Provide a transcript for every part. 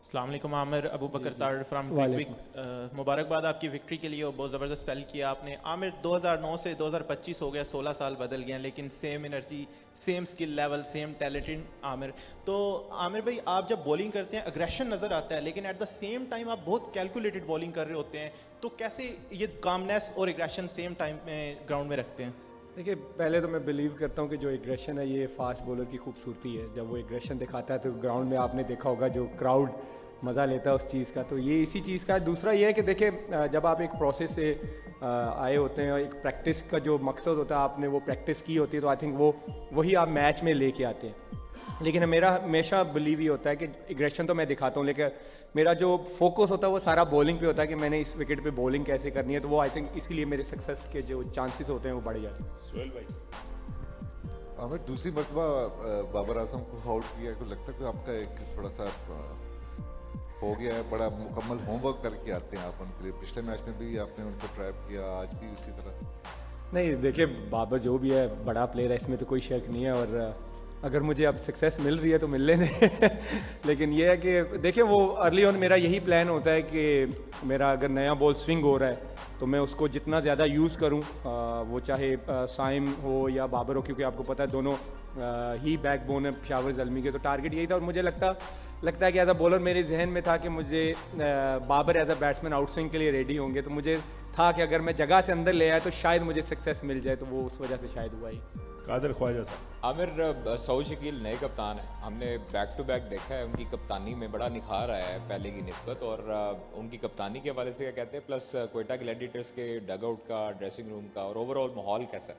अस्सलाम वालेकुम आमिर, अबू बकर तार फ्रॉम क्विक। मुबारकबाद आपकी विक्ट्री के लिए और बहुत ज़बरदस्त स्पेल किया आपने। आमिर 2009 से 2025 हो गया, 16 साल बदल गए हैं, लेकिन same energy, same skill level, same talented Aamir. तो आमिर भाई, आप जब बॉलिंग करते हैं अग्रेशन नज़र आता है, लेकिन एट द सेम टाइम आप बहुत कैलकुलेटेड बॉलिंग कर रहे होते हैं, तो कैसे ये कामनेस और एग्रेशन सेम टाइम में ग्राउंड में रखते हैं? देखिए, पहले तो मैं बिलीव करता हूँ कि जो एग्रेशन है ये फास्ट बॉलर की खूबसूरती है। जब वो एग्रेशन दिखाता है तो ग्राउंड में आपने देखा होगा जो क्राउड मज़ा लेता है उस चीज़ का, तो ये इसी चीज़ का है। दूसरा ये है कि देखिए, जब आप एक प्रोसेस से आए होते हैं और एक प्रैक्टिस का जो मकसद होता है, आपने वो प्रैक्टिस की होती है, तो आई थिंक वही आप मैच में लेके आते हैं। लेकिन मेरा हमेशा बिलीव ही होता है कि एग्रेशन तो मैं दिखाता हूँ, लेकिन मेरा जो फोकस होता है वो सारा बॉलिंग पे होता है कि मैंने इस विकेट पे बॉलिंग कैसे करनी है। तो वो आई थिंक इसीलिए मेरे सक्सेस के जो चांसेस होते हैं वो बढ़ जाते हैं। सोहेल भाई, हमें दूसरी मरतबा बाबर आजम को आउट किया, को लगता है कि आपका एक थोड़ा सा हो गया है, बड़ा मुकम्मल होमवर्क करके आते हैं आप उनके लिए। पिछले मैच में भी आपने उनको ट्रैप किया, आज भी उसी तरह। नहीं, देखिए, बाबर जो भी है बड़ा प्लेयर है, इसमें तो कोई शक नहीं है, और अगर मुझे अब सक्सेस मिल रही है तो मिल लेने लेकिन ये है कि देखिए, वो अर्ली ऑन मेरा यही प्लान होता है कि मेरा अगर नया बॉल स्विंग हो रहा है तो मैं उसको जितना ज़्यादा यूज़ करूं, वो चाहे साइम हो या बाबर हो, क्योंकि आपको पता है दोनों ही बैकबोन है पेशावर ज़ल्मी के। तो टारगेट यही था, और मुझे लगता है कि एज अ बॉलर मेरे जहन में था कि मुझे Babar as a batsman out swing के लिए रेडी होंगे, तो मुझे था कि अगर मैं जगह से अंदर ले आया तो शायद मुझे सक्सेस मिल जाए, तो वो उस वजह से शायद हुआ ही। कादर ख्वाजा साहब, आमिर, सऊद शकील नए कप्तान हैं, हमने बैक टू बैक देखा है, उनकी कप्तानी में बड़ा निखार आया है पहले की निस्बत, और उनकी कप्तानी के हवाले से क्या कहते हैं, प्लस क्वेटा ग्लैडिएटर्स के डगआउट का, ड्रेसिंग रूम का और ओवरऑल माहौल कैसा है?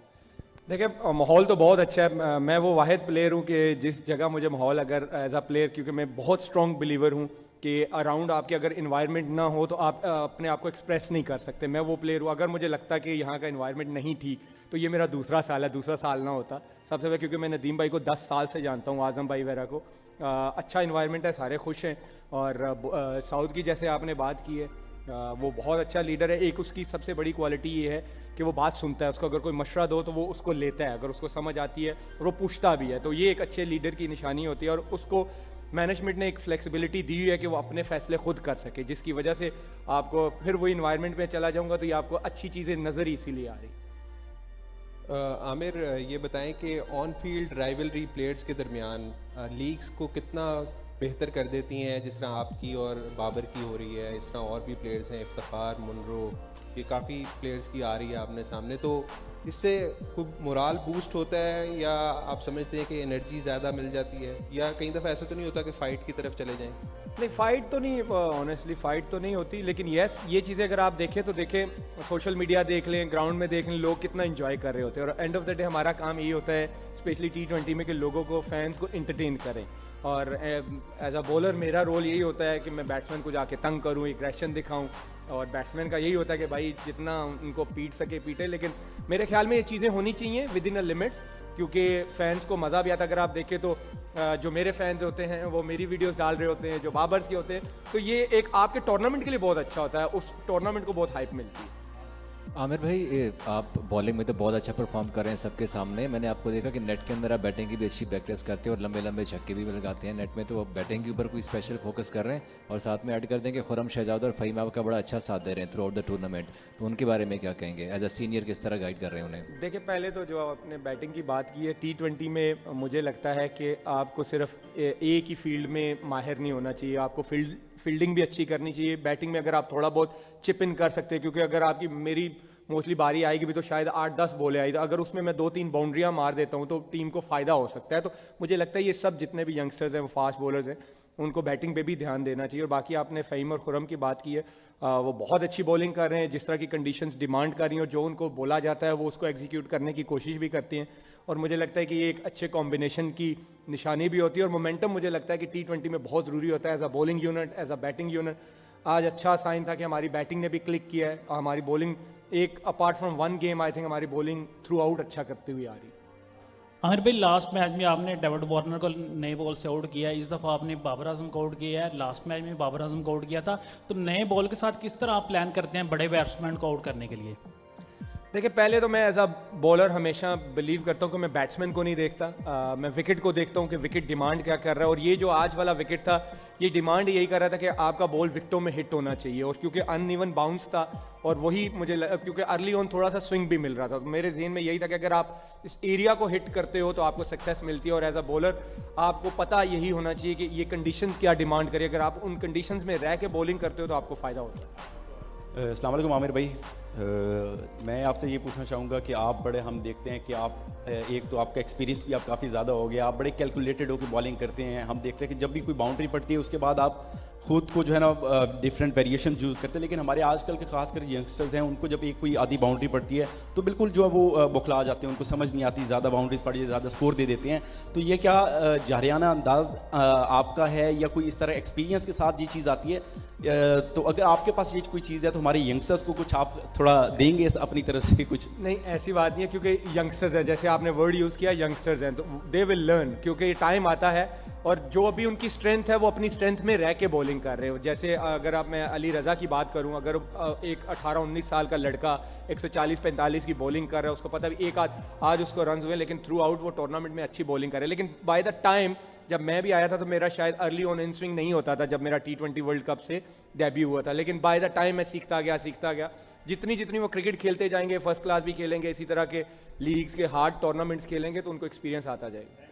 देखिए, माहौल तो बहुत अच्छा है। मैं वो वाहिद प्लेयर हूँ कि जिस जगह मुझे माहौल, अगर एज अ प्लेयर, क्योंकि मैं बहुत स्ट्रॉन्ग बिलीवर हूँ कि अराउंड आपके अगर इन्वायरमेंट ना हो तो आप अपने आप को एक्सप्रेस नहीं कर सकते। मैं वो प्लेयर हूँ, अगर मुझे लगता है कि यहाँ का इन्वायरमेंट नहीं ठीक, तो ये मेरा दूसरा साल है, दूसरा साल ना होता सबसे पहले, क्योंकि मैं नदीम भाई को 10 साल से जानता हूँ, आज़म भाई वगैरह को। अच्छा इन्वायरमेंट है, सारे खुश हैं, और साउथ की जैसे आपने बात की है, वो बहुत अच्छा लीडर है। एक उसकी सबसे बड़ी क्वालिटी ये है कि वो बात सुनता है, उसको अगर कोई मशवरा दो तो वो उसको लेता है, अगर उसको समझ आती है और वो पूछता भी है, तो ये एक अच्छे लीडर की निशानी होती है। और उसको मैनेजमेंट ने एक फ्लेक्सिबिलिटी दी हुई है कि वो अपने फैसले खुद कर सके, जिसकी वजह से आपको फिर वो इन्वायरमेंट में चला जाऊंगा तो ये आपको अच्छी चीज़ें नज़र ही इसीलिए आ रही। आमिर, ये बताएं कि ऑन फील्ड राइवलरी प्लेयर्स के दरमियान लीग्स को कितना बेहतर कर देती हैं, जिस तरह आपकी और बाबर की हो रही है, इस तरह और भी प्लेयर्स हैं, इफ्तिखार, मुनरो, ये काफ़ी प्लेयर्स की आ रही है आपने सामने, तो इससे खूब मोराल बूस्ट होता है, या आप समझते हैं कि एनर्जी ज़्यादा मिल जाती है, या कई दफ़ा ऐसा तो नहीं होता कि फ़ाइट की तरफ चले जाएं? नहीं, फ़ाइट तो नहीं, ऑनेस्टली फ़ाइट तो नहीं होती, लेकिन येस, ये चीज़ें अगर आप देखें तो देखें, सोशल मीडिया देख लें, ग्राउंड में देख लें, लोग कितना इन्जॉय कर रहे होते हैं, और एंड ऑफ द डे हमारा काम यही होता है, स्पेशली T20 में, कि लोगों को, फैंस को इंटरटेन करें। और एज अ बॉलर मेरा रोल यही होता है कि मैं बैट्समैन को जाके तंग करूं, एग्रेशन दिखाऊं, और बैट्समैन का यही होता है कि भाई जितना उनको पीट सके पीटे। लेकिन मेरे ख्याल में ये चीज़ें होनी चाहिए विद इन अ लिमिट्स, क्योंकि फैंस को मज़ा भी आता है। अगर आप देखें तो जो मेरे फैंस होते हैं वो मेरी वीडियोस डाल रहे होते हैं, जो बाबर्स के होते हैं, तो ये एक आपके टूर्नामेंट के लिए बहुत अच्छा होता है, उस टूर्नामेंट को बहुत हाइप मिलती है। आमिर भाई, आप बॉलिंग में तो बहुत अच्छा परफॉर्म कर रहे हैं सबके सामने। मैंने आपको देखा कि नेट के अंदर आप बैटिंग की भी अच्छी प्रैक्टिस करते हैं और लंबे लंबे छक्के भी लगाते हैं नेट में, तो आप बैटिंग के ऊपर कोई स्पेशल फोकस कर रहे हैं? और साथ में ऐड कर दें कि खुरम शहजाद और फ़हीम आपका बड़ा अच्छा साथ दे रहे हैं थ्रू आउट द टूर्नामेंट, तो उनके बारे में क्या कहेंगे? एज अ सीनियर किस तरह गाइड कर रहे हैं उन्हें? देखिए, पहले तो जो आपने बैटिंग की बात की है, T20 में मुझे लगता है कि आपको सिर्फ एक ही फील्ड में माहिर नहीं होना चाहिए, आपको फील्डिंग भी अच्छी करनी चाहिए। बैटिंग में अगर आप थोड़ा बहुत चिप इन कर सकते हैं, क्योंकि अगर आपकी, मेरी मोस्टली बारी आएगी भी तो शायद 8-10 बॉलें आई, तो अगर उसमें मैं 2-3 बाउंड्रियां मार देता हूं तो टीम को फ़ायदा हो सकता है। तो मुझे लगता है ये सब जितने भी यंगस्टर्स हैं, वो फास्ट बॉलर्स हैं, उनको बैटिंग पे भी ध्यान देना चाहिए। और बाकी आपने फ़हीम और खुरम की बात की है, वो बहुत अच्छी बॉलिंग कर रहे हैं, जिस तरह की कंडीशंस डिमांड कर रही हैं और जो उनको बोला जाता है वो उसको एग्जीक्यूट करने की कोशिश भी करती हैं। और मुझे लगता है कि ये एक अच्छे कॉम्बिनेशन की निशानी भी होती है। और मोमेंटम मुझे लगता है कि T20 में बहुत ज़रूरी होता है, as a bowling unit, as a batting unit. आज अच्छा साइन था कि हमारी बैटिंग ने भी क्लिक किया है, और हमारी बॉलिंग एक, apart from one game, I think हमारी बॉलिंग थ्रू आउट अच्छा करती हुई आ रही है। आमिर भाई, लास्ट मैच में आपने डेविड वार्नर को नए बॉल से आउट किया है, इस दफ़ा आपने बाबर आजम को आउट किया है, लास्ट मैच में बाबर आजम को आउट किया था, तो नए बॉल के साथ किस तरह आप प्लान करते हैं बड़े बैट्समैन को आउट करने के लिए? देखिए पहले तो मैं एज अ बॉलर हमेशा बिलीव करता हूँ कि मैं बैट्समैन को नहीं देखता, मैं विकेट को देखता हूँ कि विकेट डिमांड क्या कर रहा है। और ये जो आज वाला विकेट था, ये डिमांड यही कर रहा था कि आपका बॉल विकेटों में हिट होना चाहिए। और क्योंकि अनइवन बाउंस था और वही क्योंकि अर्ली ऑन थोड़ा सा स्विंग भी मिल रहा था, तो मेरे जहन में यही था कि अगर आप इस एरिया को हिट करते हो तो आपको सक्सेस मिलती है। और एज अ बॉलर आपको पता यही होना चाहिए कि ये कंडीशन क्या डिमांड करे। अगर आप उन कंडीशंस में रह के बॉलिंग करते हो तो आपको फ़ायदा होता है। अस्सलाम वालेकुम आमिर भाई, मैं आपसे ये पूछना चाहूँगा कि आप बड़े, हम देखते हैं कि आप एक तो आपका एक्सपीरियंस भी आप काफ़ी ज़्यादा हो गया, आप बड़े कैलकुलेटेड होकर बॉलिंग करते हैं। हम देखते हैं कि जब भी कोई बाउंड्री पड़ती है उसके बाद आप खुद को जो है ना डिफरेंट वेरिएशन यूज़ करते हैं। लेकिन हमारे आजकल के खासकर यंगस्टर्स हैं, उनको जब एक कोई आधी बाउंड्री पड़ती है तो बिल्कुल जो है वो बौखला जाते हैं, उनको समझ नहीं आती, ज़्यादा बाउंड्रीज पड़ी, ज़्यादा स्कोर दे देते हैं। तो ये क्या जाहिराना अंदाज आपका है या कोई इस तरह एक्सपीरियंस के साथ ये चीज़ आती है? तो अगर आपके पास ये कोई चीज़ है तो हमारे यंगस्टर्स को कुछ आप थोड़ा देंगे अपनी तरफ से कुछ? नहीं, ऐसी बात नहीं है, क्योंकि यंगस्टर्स हैं, जैसे आपने वर्ड यूज़ किया यंगस्टर्स हैं, तो दे विल लर्न, क्योंकि ये टाइम आता है। और जो अभी उनकी स्ट्रेंथ है वो अपनी स्ट्रेंथ में रह के बॉलिंग कर रहे हो। जैसे अगर आप, मैं अली रज़ा की बात करूं, अगर एक 18-19 साल का लड़का 140-45 की बॉलिंग कर रहा है, उसको पता भी एक आज उसको रन हुए, लेकिन थ्रू आउट वो टूर्नामेंट में अच्छी बॉलिंग कर रहे हैं। लेकिन बाय द टाइम जब मैं भी आया था तो मेरा शायद अर्ली ऑन इन स्विंग नहीं होता था, जब मेरा T20 वर्ल्ड कप से डेब्यू हुआ था। लेकिन बाय द टाइम मैं सीखता गया। जितनी वो क्रिकेट खेलते जाएंगे, फर्स्ट क्लास भी खेलेंगे, इसी तरह के लीग्स के हार्ड टूर्नामेंट्स खेलेंगे, तो उनको एक्सपीरियंस आता जाएगा।